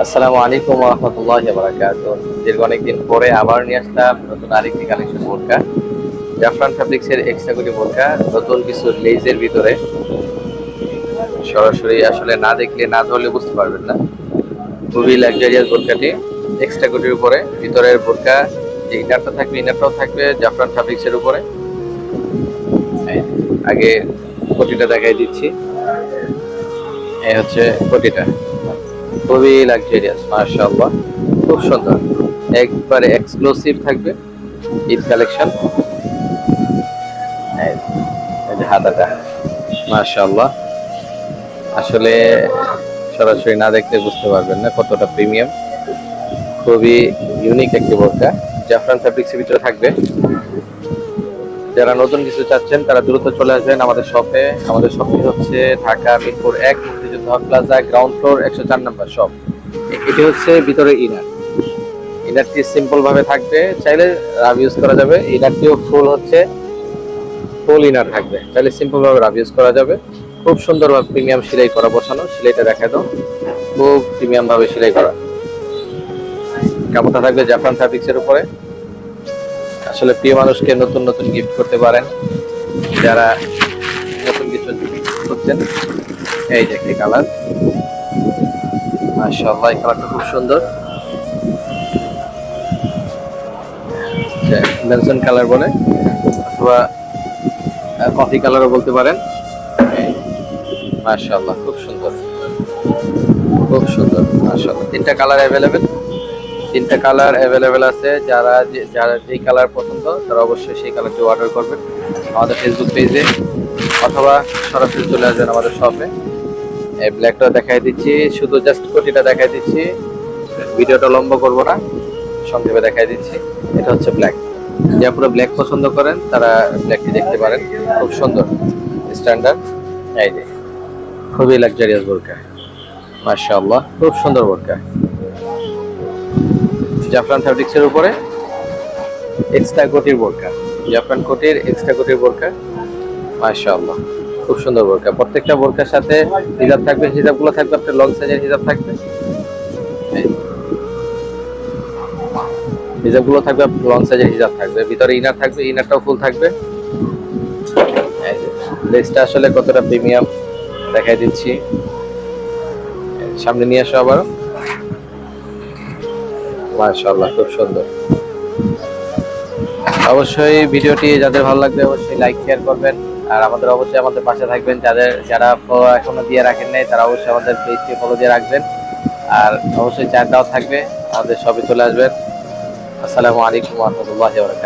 আসসালামু আলাইকুম ওয়া রাহমাতুল্লাহি ওয়া বারাকাতুহু। দীর্ঘ অনেকদিন পরে আবার নিয়ে আসলাম নতুন আরেকটি কালেকশন বোরকা। জাফরান ফ্যাব্রিক্স এর এক্সট্রা কোটি বোরকা, নতুন কিছু লেজের ভিতরে। সরাসরি আসলে না দেখলে না ধরলে বুঝতে পারবেন না। খুবই লাক্সারিয়াস বোরকাটি, এক্সট্রা কোটির উপরে ভিতরের বোরকা। যে ইনারটা থাকবে, ইনারটাও থাকবে জাফরান ফ্যাব্রিক্স এর উপরে। আগে কোটিটা দেখাই দিচ্ছি। এই হচ্ছে কোটিটা, খুবই লাক্সারিয়াস, মাশাআল্লাহ, খুব সুন্দর, একবারে এক্সক্লুসিভ থাকবে ঈদ কালেকশন। এই যে হাতাটা, মাশাআল্লাহ, আসলে সরাসরি না দেখলে বুঝতে পারবেন না কতটা প্রিমিয়াম। খুবই ইউনিক একটি বোরকা, জাফরান ফ্যাব্রিক্সের ভিতরে থাকবে। যারা নতুন কিছু চাচ্ছেন তারা দ্রুত চলে আসবেন আমাদের শপে। আমাদের শপটি হচ্ছে ঢাকা মিরপুর 1 মুক্তিযুদ্ধ প্লাজা, গ্রাউন্ড ফ্লোর, 104 নম্বর শপ। এটি হচ্ছে ভিতরে ইনার। ইনারটি সিম্পল ভাবে থাকবে, চাইলে রাব ইউজ করা যাবে। ইনারটিও ফুল ইনার থাকবে, চাইলে সিম্পল ভাবে রাব ইউজ করা যাবে। খুব সুন্দর ভাবে প্রিমিয়াম সেলাই করা বসানো। সেলাইটা দেখা দাও, খুব প্রিমিয়াম ভাবে সেলাই করা। কাপড়টা থাকবে জাফরান ফ্যাব্রিক্স এর উপরে। আসলে প্রিয় মানুষকে নতুন নতুন গিফট করতে পারেন, যারা নতুন কিছু করছেন। এই যে একটি কালার, মাশাআল্লাহ, এই কালারটা খুব সুন্দর। বেনসন কালার বলে, অথবা কফি কালারও বলতে পারেন। মাশাআল্লাহ, খুব সুন্দর, খুব সুন্দর, মাশাআল্লাহ। তিনটা কালার অ্যাভেলেবেল আছে। যারা যেই কালার পছন্দ তারা অবশ্যই সেই কালারটি অর্ডার করবেন আমাদের ফেসবুক পেজে, অথবা সরাসরি চলে আসবেন আমাদের শপে। এই ব্ল্যাকটা দেখাই দিচ্ছি, শুধু জাস্ট কোটিটা দেখাই দিচ্ছি, ভিডিওটা লম্বা করব না, সংক্ষেপে দেখাই দিচ্ছি। এটা হচ্ছে ব্ল্যাক। যারা পুরো ব্ল্যাক পছন্দ করেন তারা ব্ল্যাকটি দেখতে পারেন, খুব সুন্দর স্ট্যান্ডার্ড। এই যে খুবই লাক্সারিয়াস বোরকা, মাশাআল্লাহ, খুব সুন্দর বোরকা। জাফরান ফ্যাব্রিক্সের উপরে এক্সট্রা কোটির বোরকা, জাফরান কোটির এক্সট্রা কোটির বোরকা, মাশাআল্লাহ, খুব সুন্দর বোরকা। প্রত্যেকটা বোরকার সাথে হিজাব থাকবে, হিজাবগুলো থাকবে আপনার লং সাইজের হিজাব থাকবে। হিজাবগুলো থাকবে লং সাইজের হিজাব থাকবে, ভিতরে ইনার থাকবে, ইনারটাও ফুল থাকবে। লেসটা আসলে কতটা প্রিমিয়াম দেখাই দিচ্ছি। সামনে নিয়ে আসো আবার, মাশাআল্লাহ, খুব সুন্দর। অবশ্যই ভিডিওটি যাদের ভালো লাগবে অবশ্যই লাইক শেয়ার করবেন, আর অবশ্যই আমাদের পাশে থাকবেন। যারা এখনো দিয়ে রাখেন নাই তারা অবশ্যই আমাদের পেজকে ফলো দিয়ে রাখবেন। আর অবশ্যই চার্ট দেওয়া থাকবে, আমাদের সবে চলে আসবেন। আসসালামু আলাইকুম ওয়া রাহমাতুল্লাহি ওয়া বারাকাতুহু।